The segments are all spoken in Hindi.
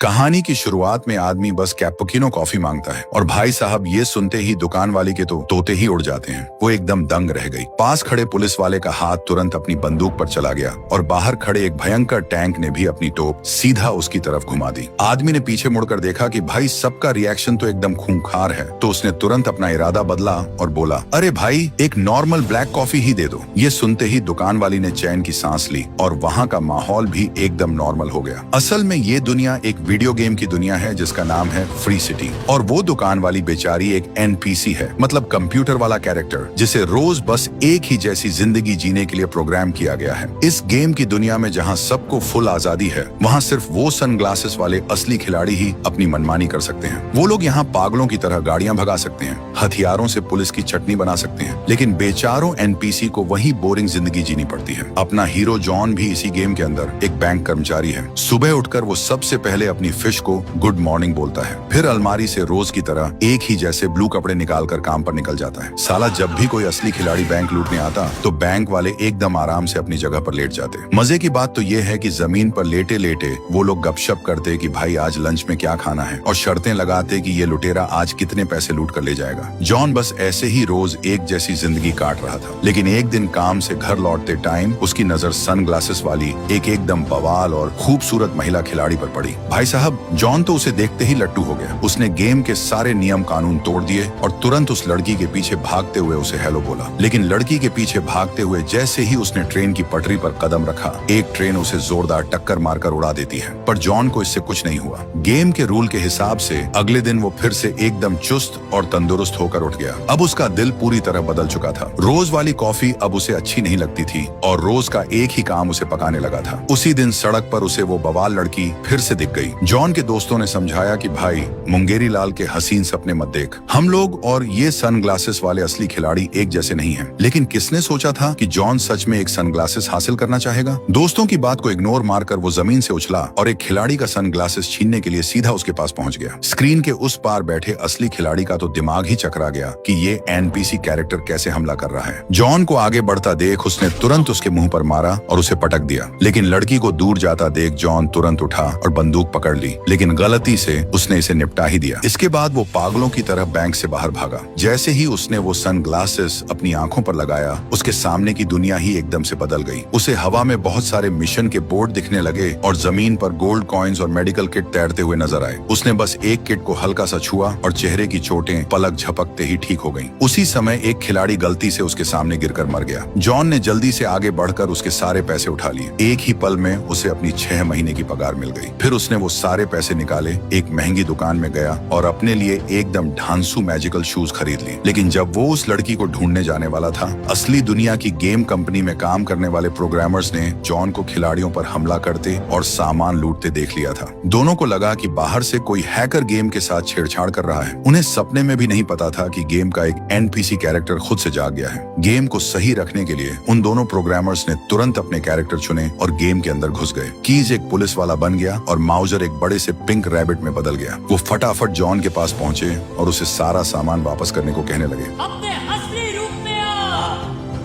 कहानी की शुरुआत में आदमी बस कैपुचिनो कॉफी मांगता है और भाई साहब ये सुनते ही दुकान वाली के तो तोते ही उड़ जाते हैं। वो एकदम दंग रह गई। पास खड़े पुलिस वाले का हाथ तुरंत अपनी बंदूक पर चला गया और बाहर खड़े एक भयंकर टैंक ने भी अपनी तोप सीधा उसकी तरफ घुमा दी। आदमी ने पीछे मुड़कर देखा कि भाई सबका रिएक्शन तो एकदम खूंखार है, तो उसने तुरंत अपना इरादा बदला और बोला, अरे भाई एक नॉर्मल ब्लैक कॉफी ही दे दो। ये सुनते ही दुकान वाली ने चैन की सांस ली और वहाँ का माहौल भी एकदम नॉर्मल हो गया। असल में ये दुनिया एक वीडियो गेम की दुनिया है जिसका नाम है फ्री सिटी, और वो दुकान वाली बेचारी एक एनपीसी है, मतलब कंप्यूटर वाला कैरेक्टर, जिसे रोज बस एक ही जैसी जिंदगी जीने के लिए प्रोग्राम किया गया है। इस गेम की दुनिया में जहाँ सबको फुल आजादी है, वहाँ सिर्फ वो सनग्लासेस वाले असली खिलाड़ी ही अपनी मनमानी कर सकते हैं। वो लोग यहाँ पागलों की तरह गाड़ियां भगा सकते हैं, हथियारों से पुलिस की चटनी बना सकते हैं, लेकिन बेचारों एनपीसी को वही बोरिंग जिंदगी जीनी पड़ती है। अपना हीरो जॉन भी इसी गेम के अंदर एक बैंक कर्मचारी है। सुबह उठकर वो सबसे पहले अपनी फिश को गुड मॉर्निंग बोलता है, फिर अलमारी से रोज की तरह एक ही जैसे ब्लू कपड़े निकालकर काम पर निकल जाता है। साला जब भी कोई असली खिलाड़ी बैंक लूटने आता तो बैंक वाले एकदम आराम से अपनी जगह पर लेट जाते। मजे की बात तो ये है कि जमीन पर लेटे लेटे वो लोग गपशप करते कि भाई आज लंच में क्या खाना है, और शर्तें लगाते कि ये लुटेरा आज कितने पैसे लूट कर ले जाएगा। जॉन बस ऐसे ही रोज एक जैसी जिंदगी काट रहा था, लेकिन एक दिन काम से घर लौटते टाइम उसकी नजर सनग्लासेस वाली एक एकदम बवाल और खूबसूरत महिला खिलाड़ी पर पड़ी। भाई साहब, जॉन तो उसे देखते ही लट्टू हो गया। उसने गेम के सारे नियम कानून तोड़ दिए और तुरंत उस लड़की के पीछे भागते हुए उसे हेलो बोला। लेकिन लड़की के पीछे भागते हुए जैसे ही उसने ट्रेन की पटरी पर कदम रखा, एक ट्रेन उसे जोरदार टक्कर मारकर उड़ा देती है। पर जॉन को इससे कुछ नहीं हुआ। गेम के रूल के हिसाब से अगले दिन वो फिर से एकदम चुस्त और तंदुरुस्त होकर उठ गया। अब उसका दिल पूरी तरह बदल चुका था। रोज वाली कॉफी अब उसे अच्छी नहीं लगती थी और रोज का एक ही काम उसे पकाने लगा था। उसी दिन सड़क पर उसे वो बवाल लड़की फिर से दिख गई। जॉन के दोस्तों ने समझाया कि भाई मुंगेरी लाल के हसीन सपने मत देख, हम लोग और ये सनग्लासेस वाले असली खिलाड़ी एक जैसे नहीं हैं। लेकिन किसने सोचा था कि जॉन सच में एक सनग्लासेस हासिल करना चाहेगा। दोस्तों की बात को इग्नोर मारकर वो जमीन से उछला और एक खिलाड़ी का सनग्लासेस छीनने के लिए सीधा उसके पास पहुंच गया। स्क्रीन के उस पार बैठे असली खिलाड़ी का तो दिमाग ही चकरा गया कि ये एनपीसी कैरेक्टर कैसे हमला कर रहा है। जॉन को आगे बढ़ता देख उसने तुरंत उसके मुंह पर मारा और उसे पटक दिया, लेकिन लड़की को दूर जाता देख जॉन तुरंत उठा और बंदूक पकड़ ली, लेकिन गलती से उसने इसे निपटा ही दिया। इसके बाद वो पागलों की तरह बैंक से बाहर भागा। जैसे ही उसने वो सनग्लासेस अपनी आंखों पर लगाया, उसके सामने की दुनिया ही एकदम से बदल गई। उसे हवा में बहुत सारे मिशन के बोर्ड दिखने लगे और जमीन पर गोल्ड कॉइन्स और मेडिकल किट तैरते हुए नजर आए। उसने बस एक किट को हल्का सा छुआ और चेहरे की चोटें पलक झपकते ही ठीक हो गईं। उसी समय एक खिलाड़ी गलती से उसके सामने गिरकर मर गया। जॉन ने जल्दी से आगे बढ़कर उसके सारे पैसे उठा लिए। एक ही पल में उसे अपनी 6 महीने की पगार मिल गई। फिर उसने वो सारे पैसे निकाले, एक महंगी दुकान में गया और अपने लिए एकदम ढांसू मैजिकल शूज खरीद लिए। लेकिन जब वो उस लड़की को ढूंढने जाने वाला था, असली दुनिया की गेम कंपनी में काम करने वाले प्रोग्रामर्स ने जॉन को खिलाड़ियों पर हमला करते और सामान लूटते देख लिया था। दोनों को लगा कि बाहर से कोई हैकर गेम के साथ छेड़छाड़ कर रहा है। उन्हें सपने में भी नहीं पता था कि गेम का एक एनपीसी कैरेक्टर खुद से जाग गया है। गेम को सही रखने के लिए उन दोनों प्रोग्रामर्स ने तुरंत अपने कैरेक्टर चुने और गेम के अंदर घुस गए। कीज एक पुलिस वाला बन गया और माउजर एक बड़े से पिंक रैबिट में बदल गया। वो फटाफट जॉन के पास पहुंचे और उसे सारा सामान वापस करने को कहने लगे। अपने असली रूप में आ।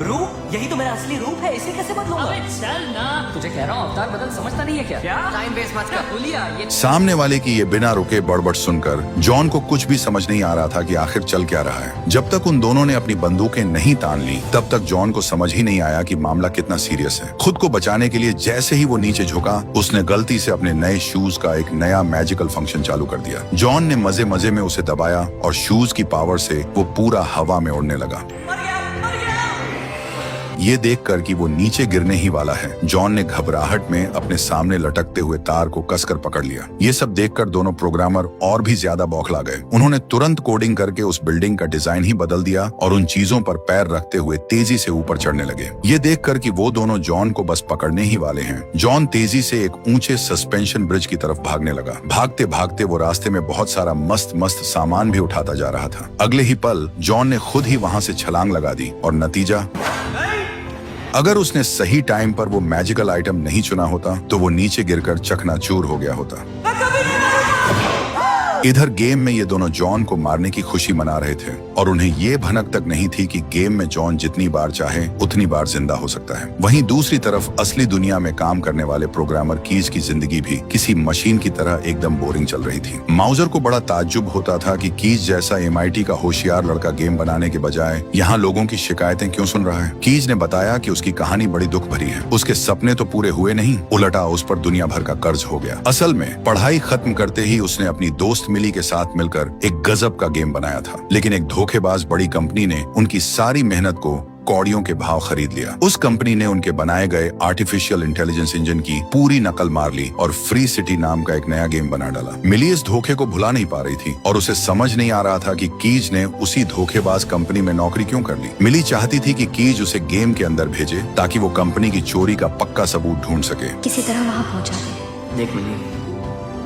रूप? यही तो मेरा असली रूप है, इसे कैसे बदलूंगा? अबे चल ना। तुझे कह रहा हूँ अवतार बदल, समझता नहीं है क्या? टाइम वेस्ट मत कर। बोलिया ये सामने वाले की ये बिना रुके बड़बड़ सुनकर जॉन को कुछ भी समझ नहीं आ रहा था कि आखिर चल क्या रहा है। जब तक उन दोनों ने अपनी बंदूकें नहीं तान ली, तब तक जॉन को समझ ही नहीं आया कि मामला कितना सीरियस है। खुद को बचाने के लिए जैसे ही वो नीचे झुका, उसने गलती से अपने नए शूज का एक नया मैजिकल फंक्शन चालू कर दिया। जॉन ने मजे मजे में उसे दबाया और शूज की पावर से वो पूरा हवा में उड़ने लगा। ये देखकर कि वो नीचे गिरने ही वाला है, जॉन ने घबराहट में अपने सामने लटकते हुए तार को कसकर पकड़ लिया। ये सब देखकर दोनों प्रोग्रामर और भी ज्यादा बौखला गए। उन्होंने तुरंत कोडिंग करके उस बिल्डिंग का डिजाइन ही बदल दिया और उन चीजों पर पैर रखते हुए तेजी से ऊपर चढ़ने लगे। ये देखकर कि वो दोनों जॉन को बस पकड़ने ही वाले हैं, जॉन तेजी से एक ऊंचे सस्पेंशन ब्रिज की तरफ भागने लगा। भागते भागते वो रास्ते में बहुत सारा मस्त मस्त सामान भी उठाता जा रहा था। अगले ही पल जॉन ने खुद ही वहां से छलांग लगा दी और नतीजा, अगर उसने सही टाइम पर वो मैजिकल आइटम नहीं चुना होता तो वो नीचे गिरकर चकनाचूर हो गया होता। इधर गेम में ये दोनों जॉन को मारने की खुशी मना रहे थे और उन्हें ये भनक तक नहीं थी कि गेम में जॉन जितनी बार चाहे उतनी बार जिंदा हो सकता है। वहीं दूसरी तरफ असली दुनिया में काम करने वाले प्रोग्रामर कीज की जिंदगी भी किसी मशीन की तरह एकदम बोरिंग चल रही थी। माउजर को बड़ा ताज्जुब होता था कि कीज जैसा MIT का होशियार लड़का गेम बनाने के बजाय यहाँ लोगों की शिकायतें क्यों सुन रहा है। कीज ने बताया कि उसकी कहानी बड़ी दुख भरी है। उसके सपने तो पूरे हुए नहीं, उलटा उस पर दुनिया भर का कर्ज हो गया। असल में पढ़ाई खत्म करते ही उसने अपनी दोस्त मिली के साथ मिलकर एक गजब का गेम बनाया था, लेकिन एक धोखेबाज बड़ी कंपनी ने उनकी सारी मेहनत को कौड़ियों के भाव खरीद लिया। उस कंपनी ने उनके बनाए गए आर्टिफिशियल इंटेलिजेंस इंजन की पूरी नकल मार ली और फ्री सिटी नाम का एक नया गेम बना डाला। मिली इस धोखे को भुला नहीं पा रही थी और उसे समझ नहीं आ रहा था कि कीज ने उसी धोखेबाज कंपनी में नौकरी क्यों कर ली। मिली चाहती थी कि कीज उसे गेम के अंदर भेजे ताकि वो कंपनी की चोरी का पक्का सबूत ढूंढ सके। किसी तरह वहाँ पहुँचा दे। देख मिली,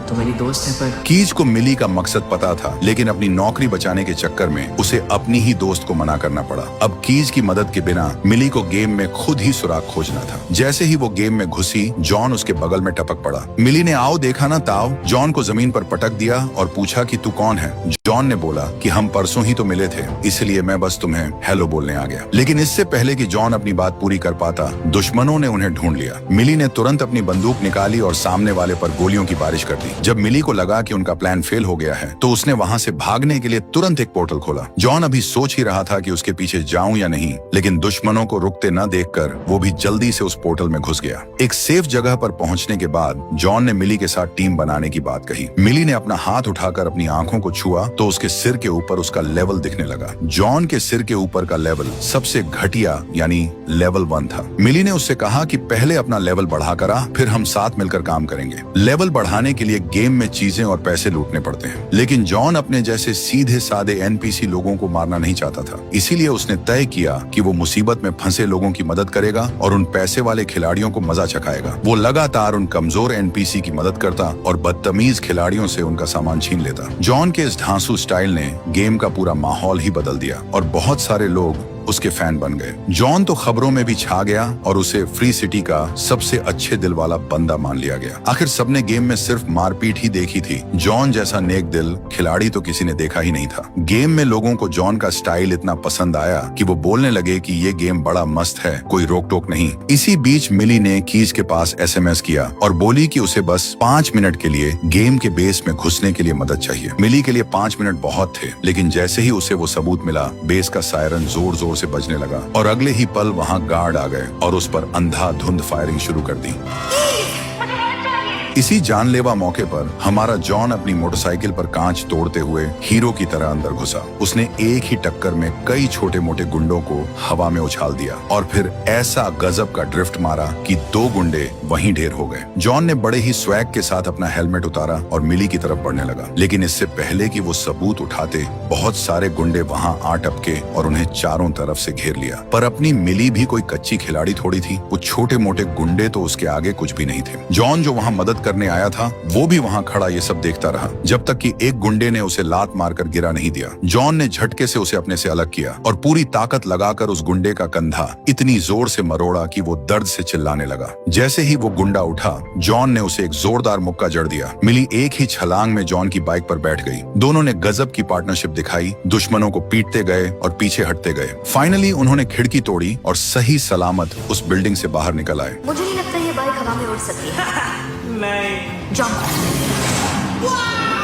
तो मेरी दोस्त है पर कीज को मिली का मकसद पता था, लेकिन अपनी नौकरी बचाने के चक्कर में उसे अपनी ही दोस्त को मना करना पड़ा। अब कीज की मदद के बिना मिली को गेम में खुद ही सुराग खोजना था। जैसे ही वो गेम में घुसी, जॉन उसके बगल में टपक पड़ा। मिली ने आओ देखा ना ताव जॉन को जमीन पर पटक दिया और पूछा कि तू कौन है। जॉन ने बोला कि हम परसों ही तो मिले थे, इसलिए मैं बस तुम्हें हेलो बोलने आ गया। लेकिन इससे पहले कि जॉन अपनी बात पूरी कर पाता, दुश्मनों ने उन्हें ढूंढ लिया। मिली ने तुरंत अपनी बंदूक निकाली और सामने वाले पर गोलियों की बारिश कर दी। जब मिली को लगा कि उनका प्लान फेल हो गया है तो उसने वहां से भागने के लिए तुरंत एक पोर्टल खोला। जॉन अभी सोच ही रहा था कि उसके पीछे जाऊं या नहीं, लेकिन दुश्मनों को रुकते न देखकर वो भी जल्दी से उस पोर्टल में घुस गया। एक सेफ जगह पर पहुंचने के बाद जॉन ने मिली के साथ टीम बनाने की बात कही। मिली ने अपना हाथ उठाकर अपनी आंखों को छुआ तो उसके सिर के ऊपर उसका लेवल दिखने लगा। जॉन के सिर के ऊपर का लेवल सबसे घटिया यानी लेवल 1 था। मिली ने उससे कहा कि पहले अपना लेवल बढ़ाकर आ, फिर हम साथ मिलकर काम करेंगे। लेवल बढ़ाने के लिए गेम में चीजें और पैसे लूटने पड़ते हैं, लेकिन जॉन अपने जैसे सीधे साधे NPC लोगों को मारना नहीं चाहता था। इसीलिए उसने तय किया कि वो मुसीबत में फंसे लोगों की मदद करेगा और उन पैसे वाले खिलाड़ियों को मजा चखाएगा। वो लगातार उन कमजोर NPC की मदद करता और बदतमीज खिलाड़ियों से उनका सामान छीन लेता। जॉन के इस धांसू स्टाइल ने गेम का पूरा माहौल ही बदल दिया और बहुत सारे लोग उसके फैन बन गए। जॉन तो खबरों में भी छा गया और उसे फ्री सिटी का सबसे अच्छे दिल वाला बंदा मान लिया गया। आखिर सबने गेम में सिर्फ मारपीट ही देखी थी, जॉन जैसा नेक दिल खिलाड़ी तो किसी ने देखा ही नहीं था। गेम में लोगों को जॉन का स्टाइल इतना पसंद आया कि वो बोलने लगे कि ये गेम बड़ा मस्त है, कोई रोक टोक नहीं। इसी बीच मिली ने कीज के पास SMS किया और बोली कि उसे बस 5 मिनट के लिए गेम के बेस में घुसने के लिए मदद चाहिए। मिली के लिए 5 मिनट बहुत थे, लेकिन जैसे ही उसे वो सबूत मिला, बेस का सायरन जोर जोर से बजने लगा और अगले ही पल वहां गार्ड आ गए और उस पर अंधाधुंध फायरिंग शुरू कर दी। इसी जानलेवा मौके पर हमारा जॉन अपनी मोटरसाइकिल पर कांच तोड़ते हुए हीरो की तरह अंदर घुसा। उसने एक ही टक्कर में कई छोटे मोटे गुंडों को हवा में उछाल दिया और फिर ऐसा गजब का ड्रिफ्ट मारा कि 2 गुंडे वहीं ढेर हो गए। जॉन ने बड़े ही स्वैग के साथ अपना हेलमेट उतारा और मिली की तरफ बढ़ने लगा, लेकिन इससे पहले कि वो सबूत उठाते, बहुत सारे गुंडे वहां आ टपके और उन्हें चारों तरफ से घेर लिया। पर अपनी मिली भी कोई कच्ची खिलाड़ी थोड़ी थी, वो छोटे मोटे गुंडे तो उसके आगे कुछ भी नहीं थे। जॉन जो वहां मदद करने आया था वो भी वहां खड़ा ये सब देखता रहा, जब तक कि एक गुंडे ने उसे लात मारकर गिरा नहीं दिया। जॉन ने झटके से उसे अपने से अलग किया और पूरी ताकत लगाकर उस गुंडे का कंधा इतनी जोर से मरोड़ा कि वो दर्द से चिल्लाने लगा। जैसे ही वो गुंडा उठा, जॉन ने उसे एक जोरदार मुक्का जड़ दिया। मिली एक ही छलांग में जॉन की बाइक पर बैठ गई। दोनों ने गजब की पार्टनरशिप दिखाई, दुश्मनों को पीटते गए और पीछे हटते गए। फाइनली उन्होंने खिड़की तोड़ी और सही सलामत उस बिल्डिंग से बाहर निकल आए। मुझे नहीं लगता ये बाइक हवा में उड़ सकती है। नहीं। जंप।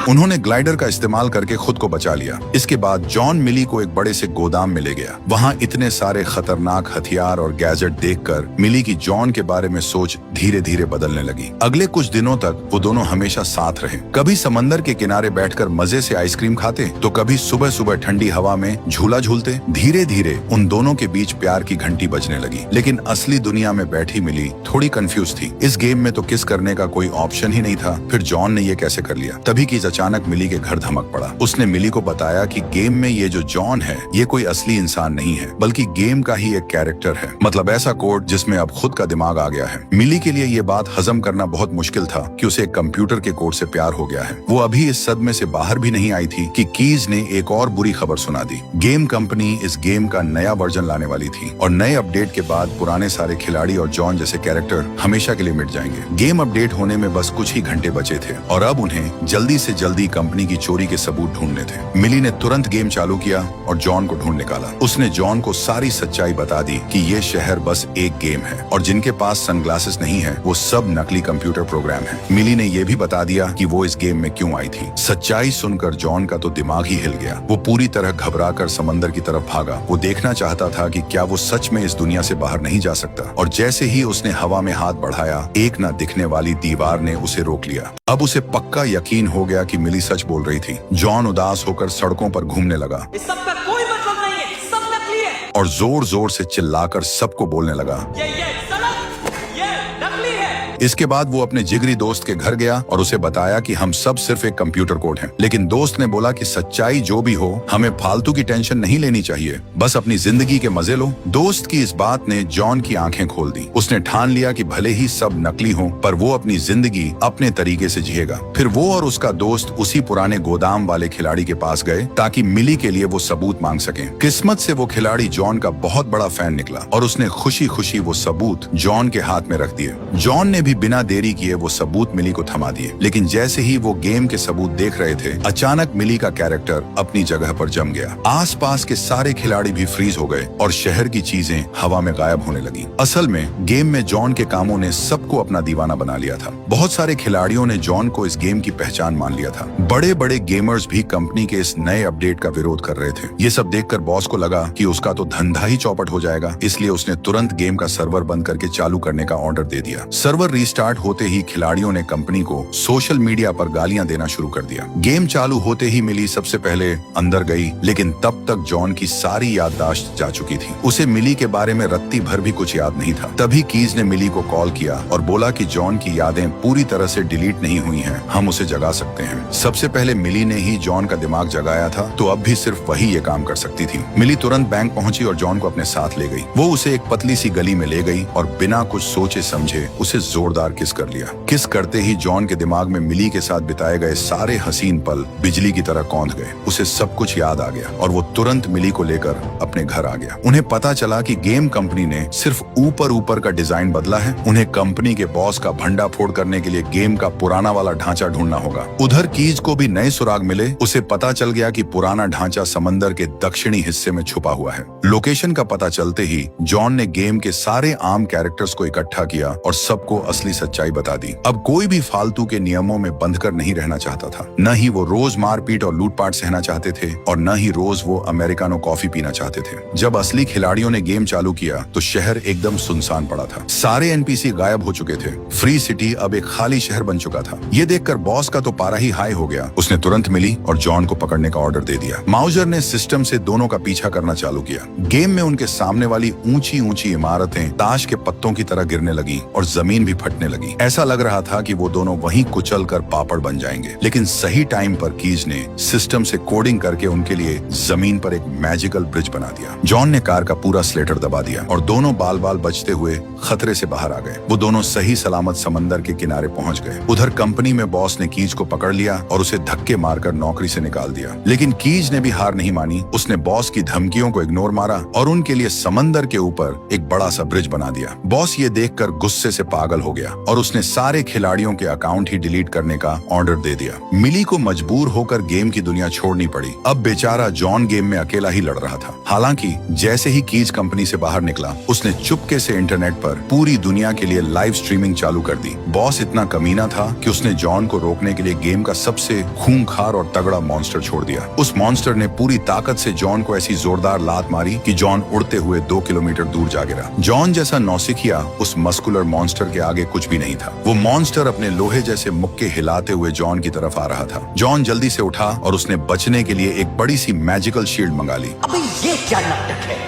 उन्होंने ग्लाइडर का इस्तेमाल करके खुद को बचा लिया। इसके बाद जॉन मिली को एक बड़े से गोदाम में ले गया। वहां इतने सारे खतरनाक हथियार और गैजेट देखकर मिली की जॉन के बारे में सोच धीरे धीरे बदलने लगी। अगले कुछ दिनों तक वो दोनों हमेशा साथ रहे। कभी समंदर के किनारे बैठकर मजे से आइसक्रीम खाते तो कभी सुबह सुबह ठंडी हवा में झूला झूलते। धीरे धीरे उन दोनों के बीच प्यार की घंटी बजने लगी। लेकिन असली दुनिया में बैठी मिली थोड़ी कंफ्यूज थी। इस गेम में तो किस करने का कोई ऑप्शन ही नहीं था, फिर जॉन ने ये कैसे कर लिया। तभी की अचानक मिली के घर धमक पड़ा। उसने मिली को बताया कि गेम में ये जो जॉन है ये कोई असली इंसान नहीं है, बल्कि गेम का ही एक कैरेक्टर है। मतलब ऐसा कोड जिसमें अब खुद का दिमाग आ गया है। मिली के लिए ये बात हजम करना बहुत मुश्किल था कि उसे एक कंप्यूटर के कोड से प्यार हो गया है। वो अभी इस सदमे से बाहर भी नहीं आई थी कि कीज ने एक और बुरी खबर सुना दी। गेम कंपनी इस गेम का नया वर्जन लाने वाली थी और नए अपडेट के बाद पुराने सारे खिलाड़ी और जॉन जैसे कैरेक्टर हमेशा के लिए मिट जाएंगे। गेम अपडेट होने में बस कुछ ही घंटे बचे थे और अब उन्हें जल्दी से जल्दी कंपनी की चोरी के सबूत ढूंढने थे। मिली ने तुरंत गेम चालू किया और जॉन को ढूंढ निकाला। उसने जॉन को सारी सच्चाई बता दी कि ये शहर बस एक गेम है और जिनके पास सनग्लासेस नहीं है वो सब नकली कंप्यूटर प्रोग्राम है। मिली ने यह भी बता दिया कि वो इस गेम में क्यों आई थी। सच्चाई सुनकर जॉन का तो दिमाग ही हिल गया। वो पूरी तरह घबराकर समंदर की तरफ भागा। वो देखना चाहता था कि क्या वो सच में इस दुनिया से बाहर नहीं जा सकता। और जैसे ही उसने हवा में हाथ बढ़ाया, एक न दिखने वाली दीवार ने उसे रोक लिया। अब उसे पक्का यकीन हो गया कि मिली सच बोल रही थी। जॉन उदास होकर सड़कों पर घूमने लगा इस सब का कोई मतलब नहीं है, सब नकली है। और जोर जोर से चिल्लाकर सबको बोलने लगा, ये सड़क, ये नकली है। इसके बाद वो अपने जिगरी दोस्त के घर गया और उसे बताया कि हम सब सिर्फ एक कंप्यूटर कोड हैं। लेकिन दोस्त ने बोला कि सच्चाई जो भी हो, हमें फालतू की टेंशन नहीं लेनी चाहिए, बस अपनी जिंदगी के मजे लो। दोस्त की इस बात ने जॉन की आंखें खोल दी। उसने ठान लिया कि भले ही सब नकली हो, पर वो अपनी जिंदगी अपने तरीके से जिएगा। फिर वो और उसका दोस्त उसी पुराने गोदाम वाले खिलाड़ी के पास गए ताकि मिली के लिए वो सबूत मांग सकें। किस्मत से वो खिलाड़ी जॉन का बहुत बड़ा फैन निकला और उसने खुशी खुशी वो सबूत जॉन के हाथ में रख दिए। जॉन ने भी बिना देरी किए वो सबूत मिली को थमा दिए। लेकिन जैसे ही वो गेम के सबूत देख रहे थे, अचानक मिली का कैरेक्टर अपनी जगह पर जम गया। आसपास के सारे खिलाड़ी भी फ्रीज हो गए और शहर की चीजें हवा में गायब होने लगी। असल में गेम में जॉन के कामों ने सबको अपना दीवाना बना लिया था। बहुत सारे खिलाड़ियों ने जॉन को इस गेम की पहचान मान लिया था। बड़े बड़े गेमर्स भी कंपनी के इस नए अपडेट का विरोध कर रहे थे। ये सब देखकर बॉस को लगा कि उसका तो धंधा ही चौपट हो जाएगा, इसलिए उसने तुरंत गेम का सर्वर बंद करके चालू करने का ऑर्डर दे दिया। सर्वर रीस्टार्ट होते ही खिलाड़ियों ने कंपनी को सोशल मीडिया पर गालियां देना शुरू कर दिया। गेम चालू होते ही मिली सबसे पहले अंदर गई, लेकिन तब तक जॉन की सारी याददाश्त जा चुकी थी। उसे मिली के बारे में रत्ती भर भी कुछ याद नहीं था। तभी कीज ने मिली को कॉल किया और बोला कि जॉन की यादें पूरी तरह से डिलीट नहीं हुई हैं, हम उसे जगा सकते हैं। सबसे पहले मिली ने ही जॉन का दिमाग जगाया था, तो अब भी सिर्फ वही ये काम कर सकती थी। मिली तुरंत बैंक पहुंची और जॉन को अपने साथ ले गई। वो उसे एक पतली सी गली में ले गई और बिना कुछ सोचे समझे उसे जोरदार किस कर लिया। किस करते ही जॉन के दिमाग में मिली के साथ बिताए गए सारे हसीन पल बिजली की तरह कौंध गए। उसे सब कुछ याद आ गया और वो तुरंत मिली को लेकर अपने घर आ गया। उन्हें पता चला कि गेम कंपनी ने सिर्फ ऊपर ऊपर का डिजाइन बदला है। उन्हें कंपनी के बॉस का भंडा फोड़ करने के लिए गेम का पुराना वाला ढांचा ढूंढना होगा। उधर कीज को भी नए सुराग मिले। उसे पता चल गया कि पुराना ढांचा समंदर के दक्षिणी हिस्से में छुपा हुआ है। लोकेशन का पता चलते ही जॉन ने गेम के सारे आम कैरेक्टर्स को इकट्ठा किया और सबको असली सच्चाई बता दी। अब कोई भी फालतू के नियमों में बंधकर नहीं रहना चाहता था। न ही वो रोज मारपीट और लूटपाट सहना चाहते थे और न ही रोज वो अमेरिकानो कॉफी पीना चाहते थे। जब असली खिलाड़ियों ने गेम चालू किया तो शहर एकदम सुनसान पड़ा था। सारे एनपीसी गायब हो चुके थे। फ्री सिटी अब एक खाली शहर बन चुका था। ये देखकर बॉस का तो पारा ही हाई हो गया। उसने तुरंत मिली और जॉन को पकड़ने का ऑर्डर दे दिया। माउजर ने सिस्टम से दोनों का पीछा करना चालू किया। गेम में उनके सामने वाली ऊंची ऊंची इमारतें ताश के पत्तों की तरह गिरने लगी और जमीन भी फटने लगी। ऐसा लग रहा था कि वो दोनों वहीं कुचल कर पापड़ बन जाएंगे। लेकिन सही टाइम पर कीज ने सिस्टम से कोडिंग करके उनके लिए जमीन पर एक मैजिकल ब्रिज बना दिया। जॉन ने कार का पूरा स्लेटर दबा दिया और दोनों बाल बाल बचते हुए खतरे से बाहर आ गए। वो दोनों सही सलामत समंदर के किनारे पहुंच गए। उधर कंपनी में बॉस ने कीज को पकड़ लिया और उसे धक्के मारकर नौकरी से निकाल दिया। लेकिन कीज ने भी हार नहीं मानी। उसने बॉस की धमकियों को इग्नोर मारा और उनके लिए समंदर के ऊपर एक बड़ा सा ब्रिज बना दिया। बॉस ये देखकर गुस्से से पागल हो गया और उसने सारे खिलाड़ियों के अकाउंट ही डिलीट करने का ऑर्डर दे दिया। मिली को मजबूर होकर गेम की दुनिया छोड़नी पड़ी। अब बेचारा जॉन गेम में अकेला ही लड़ रहा था। हालांकि जैसे ही कीज कंपनी से बाहर निकला, उसने चुपके से इंटरनेट पर पूरी दुनिया के लिए लाइव स्ट्रीमिंग चालू कर दी। बॉस इतना कमीना था कि उसने जॉन को रोकने के लिए गेम का सबसे खूंखार और तगड़ा मॉन्स्टर छोड़ दिया। उस मॉन्स्टर ने पूरी ताकत से जॉन को ऐसी जोरदार लात मारी कि जॉन उड़ते हुए 2 किलोमीटर दूर जा गिरा। जॉन जैसा नौसिखिया उस मस्कुलर मॉन्स्टर के आगे कुछ भी नहीं था। वो मॉन्स्टर अपने लोहे जैसे मुक्के हिलाते हुए जॉन की तरफ आ रहा था। जॉन जल्दी से उठा और उसने बचने के लिए एक बड़ी सी मैजिकल शील्ड मंगा ली। अबे ये क्या नाटक है?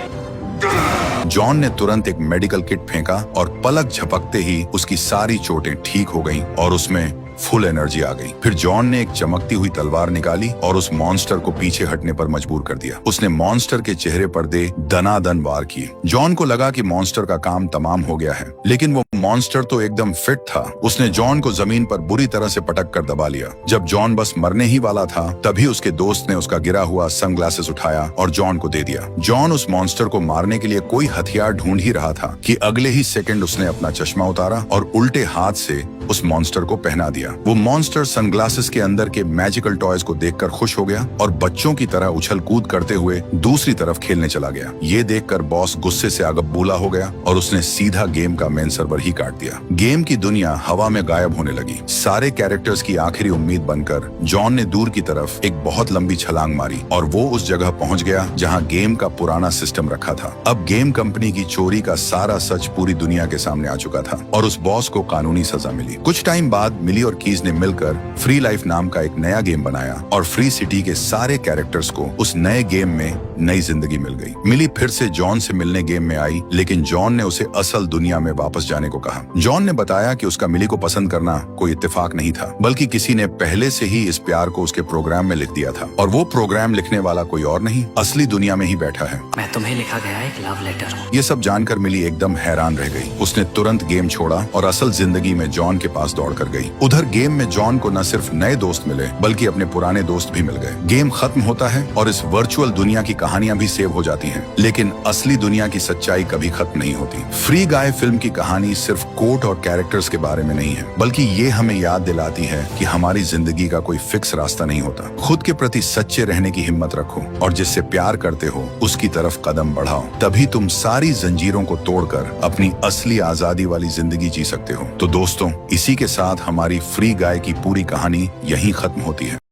जॉन ने तुरंत एक मेडिकल किट फेंका और पलक झपकते ही उसकी सारी चोटें ठीक हो गईं और उसमें फुल एनर्जी आ गई। फिर जॉन ने एक चमकती हुई तलवार निकाली और उस मॉन्स्टर को पीछे हटने पर मजबूर कर दिया। उसने मॉन्स्टर के चेहरे पर दे दनादन वार किए। जॉन को लगा कि मॉन्स्टर का काम तमाम हो गया है, लेकिन वो मॉन्स्टर तो एकदम फिट था। उसने जॉन को जमीन पर बुरी तरह से पटक कर दबा लिया। जब जॉन बस मरने ही वाला था, तभी उसके दोस्त ने उसका गिरा हुआ सनग्लासेस उठाया और जॉन को दे दिया। जॉन उस मॉन्स्टर को मारने के लिए कोई हथियार ढूंढ ही रहा था कि अगले ही सेकंड उसने अपना चश्मा उतारा और उल्टे हाथ से उस मॉन्स्टर को पहना दिया। वो मॉन्स्टर सनग्लासेस के अंदर के मैजिकल टॉयज को देखकर खुश हो गया और बच्चों की तरह उछल कूद करते हुए दूसरी तरफ खेलने चला गया। ये देखकर बॉस गुस्से से आगबूला हो गया और उसने सीधा गेम का मेन सर्वर ही काट दिया। गेम की दुनिया हवा में गायब होने लगी। सारे कैरेक्टर्स की आखिरी उम्मीद बनकर जॉन ने दूर की तरफ एक बहुत लंबी छलांग मारी और वो उस जगह पहुंच गया जहां गेम का पुराना सिस्टम रखा था। अब गेम कंपनी की चोरी का सारा सच पूरी दुनिया के सामने आ चुका था और उस बॉस को कानूनी सजा मिली। कुछ टाइम बाद मिली और कीज ने मिलकर फ्री लाइफ नाम का एक नया गेम बनाया और फ्री सिटी के सारे कैरेक्टर्स को उस नए गेम में नई जिंदगी मिल गई। मिली फिर से जॉन से मिलने गेम में आई, लेकिन जॉन ने उसे असल दुनिया में वापस जाने को कहा। जॉन ने बताया कि उसका मिली को पसंद करना कोई इत्तेफाक नहीं था, बल्कि किसी ने पहले से ही इस प्यार को उसके प्रोग्राम में लिख दिया था और वो प्रोग्राम लिखने वाला कोई और नहीं, असली दुनिया में ही बैठा है। मैं तुम्हें लिखा गया एक लव लेटर हूँ। ये सब जानकर मिली एकदम हैरान रह गई। उसने तुरंत गेम छोड़ा और असल जिंदगी में जॉन के पास दौड़ कर गई। उधर गेम में जॉन को न सिर्फ नए दोस्त मिले बल्कि अपने पुराने दोस्त भी मिल गए। गेम खत्म होता है और इस वर्चुअल दुनिया की कहानियां भी सेव हो जाती हैं, लेकिन असली दुनिया की सच्चाई कभी खत्म नहीं होती। फ्री गाय फिल्म की कहानी सिर्फ कोट और कैरेक्टर्स के बारे में नहीं है, बल्कि ये हमें याद दिलाती है कि हमारी जिंदगी का कोई फिक्स रास्ता नहीं होता। खुद के प्रति सच्चे रहने की हिम्मत रखो और जिससे प्यार करते हो उसकी तरफ कदम बढ़ाओ, तभी तुम सारी जंजीरों को तोड़कर अपनी असली आजादी वाली जिंदगी जी सकते हो। तो दोस्तों, इसी के साथ हमारी फ्री गाय की पूरी कहानी यहीं खत्म होती है।